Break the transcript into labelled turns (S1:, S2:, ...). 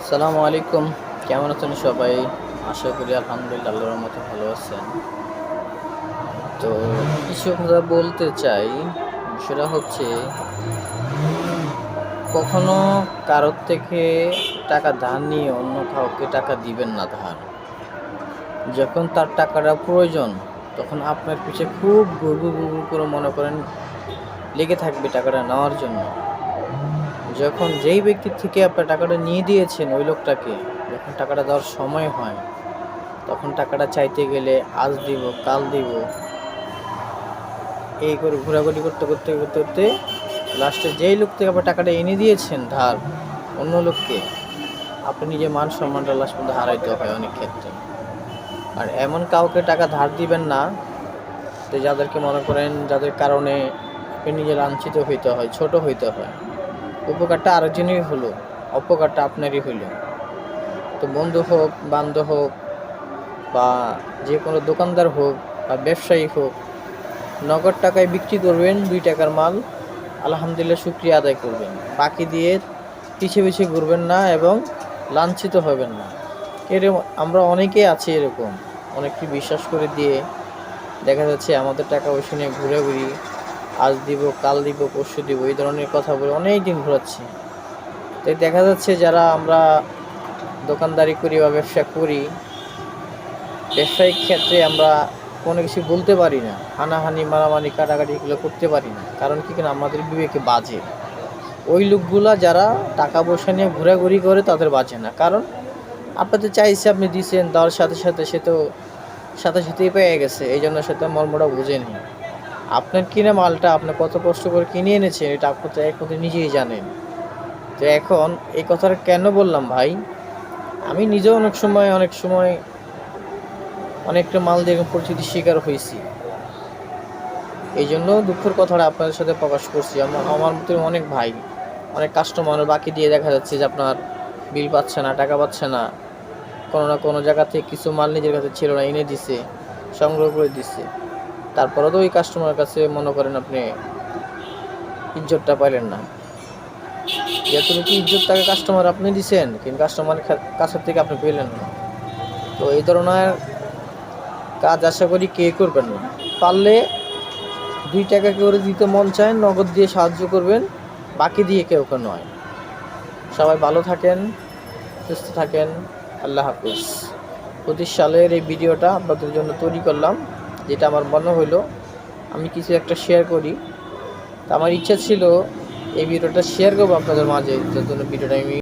S1: আসসালামু আলাইকুম। কেমন আছেন সবাই? আশা করি আলহামদুলিল্লাহ আল্লাহর রহমতে ভালো আছেন। তো কিছু কথা বলতে চাই। সেটা হচ্ছে কখনো কারোর থেকে টাকা ধার নিয়ে অন্য কাউকে টাকা দিবেন না ধার। যখন তার টাকাটা প্রয়োজন তখন আপনার পিছে খুব গুড়গুড়, গুড়গুড় করে মনে করেন লেগে থাকবে টাকাটা নেওয়ার জন্য। যখন যেই ব্যক্তির থেকে আপনার টাকাটা নিয়ে দিয়েছেন ওই লোকটাকে, যখন টাকাটা দেওয়ার সময় হয় তখন টাকাটা চাইতে গেলে আজ দিব কাল দিব এই করে ঘোরাঘুরি করতে করতে করতে করতে লাস্টে যেই লোক থেকে আপনার টাকাটা এনে দিয়েছেন ধার অন্য লোককে, আপনি নিজের মান সম্মানটা লাস্ট পর্যন্ত হারাইতে হয় অনেক ক্ষেত্রে। আর এমন কাউকে টাকা ধার দিবেন না যে যাদেরকে মনে করেন যাদের কারণে আপনি নিজে লাঞ্ছিত হইতে হয়, ছোট হইতে হয়। উপকারটা আরেকজনেরই হলো, অপকারটা আপনারই হইল। তো বন্ধু হোক, বান্ধব হোক, বা যে কোনো দোকানদার হোক বা ব্যবসায়ী হোক, নগদ টাকায় বিক্রি করবেন 2 টাকার মাল, আলহামদুলিল্লাহ শুকরিয়া আদায় করবেন। বাকি দিয়ে পিছিয়ে পিছিয়ে ঘুরবেন না এবং লাঞ্ছিত হবেন না। আমরা অনেকেই আছি এরকম, অনেককে বিশ্বাস করে দিয়ে দেখা যাচ্ছে আমাদের টাকা পয়সা নিয়ে ঘুরি, আজ দিব কাল দিব পরশু দিব এই ধরনের কথা বলে অনেক দিন ঘোরাচ্ছি। তাই দেখা যাচ্ছে যারা আমরা দোকানদারি করি বা ব্যবসা করি, ব্যবসায়িক ক্ষেত্রে আমরা কোনো কিছু বলতে পারি না, হানাহানি মারামারি কাটাকাটি এগুলো করতে পারি না। কারণ কি কিনা আমাদের বিবেকে বাজে। ওই লোকগুলা যারা টাকা পয়সা নিয়ে ঘোরাঘুরি করে তাদের বাজে না। কারণ আপনাদের চাইছে, আপনি দিয়েছেন, দেওয়ার সাথে সাথে সে তো সাথে সাথেই পেয়ে গেছে, এই জন্য সে তো মর্মটা বুঝেনি। আপনার কিনে মালটা আপনি কত কষ্ট করে কিনে এনেছেন এটা আপনি তো একমাত্র নিজেই জানেন। তো এখন এই কথাটা কেন বললাম ভাই, আমি নিজেও অনেক সময় অনেকটা মাল দিয়ে পরিচিতির শিকার হয়েছি। এই জন্য দুঃখের কথাটা আপনাদের সাথে প্রকাশ করছি। আমার মতো অনেক ভাই, অনেক কাস্টমার বাকি দিয়ে দেখা যাচ্ছে যে আপনার বিল পাচ্ছে না, টাকা পাচ্ছে না, কোনো না কোনো জায়গা থেকে কিছু মাল নিজের কাছে ছিল না এনে দিছে, সংগ্রহ করে দিচ্ছে। তারপরেও তো ওই কাস্টমারের কাছে মনে করেন আপনি ইজ্জতটা পাইলেন না। যতটুকু ইজ্জত তাকে কাস্টমার আপনি দিচ্ছেন কিন্তু কাস্টমারের কাছের থেকে আপনি পেলেন না। তো এই ধরনের কাজ আশা করি কে করবেন না। পারলে 2 টাকা করে দিতে মন চায় নগদ দিয়ে সাহায্য করবেন, বাকি দিয়ে কেউ নয়। সবাই ভালো থাকেন, সুস্থ থাকেন। আল্লাহ হাফিজ। 25 সালের এই ভিডিওটা আপনাদের জন্য তৈরি করলাম, যেটা আমার মনে হইলো আমি কিছু একটা শেয়ার করি। তা আমার ইচ্ছা ছিল এই ভিডিওটা শেয়ার করবো আপনাদের মাঝে, যার জন্য ভিডিওটা আমি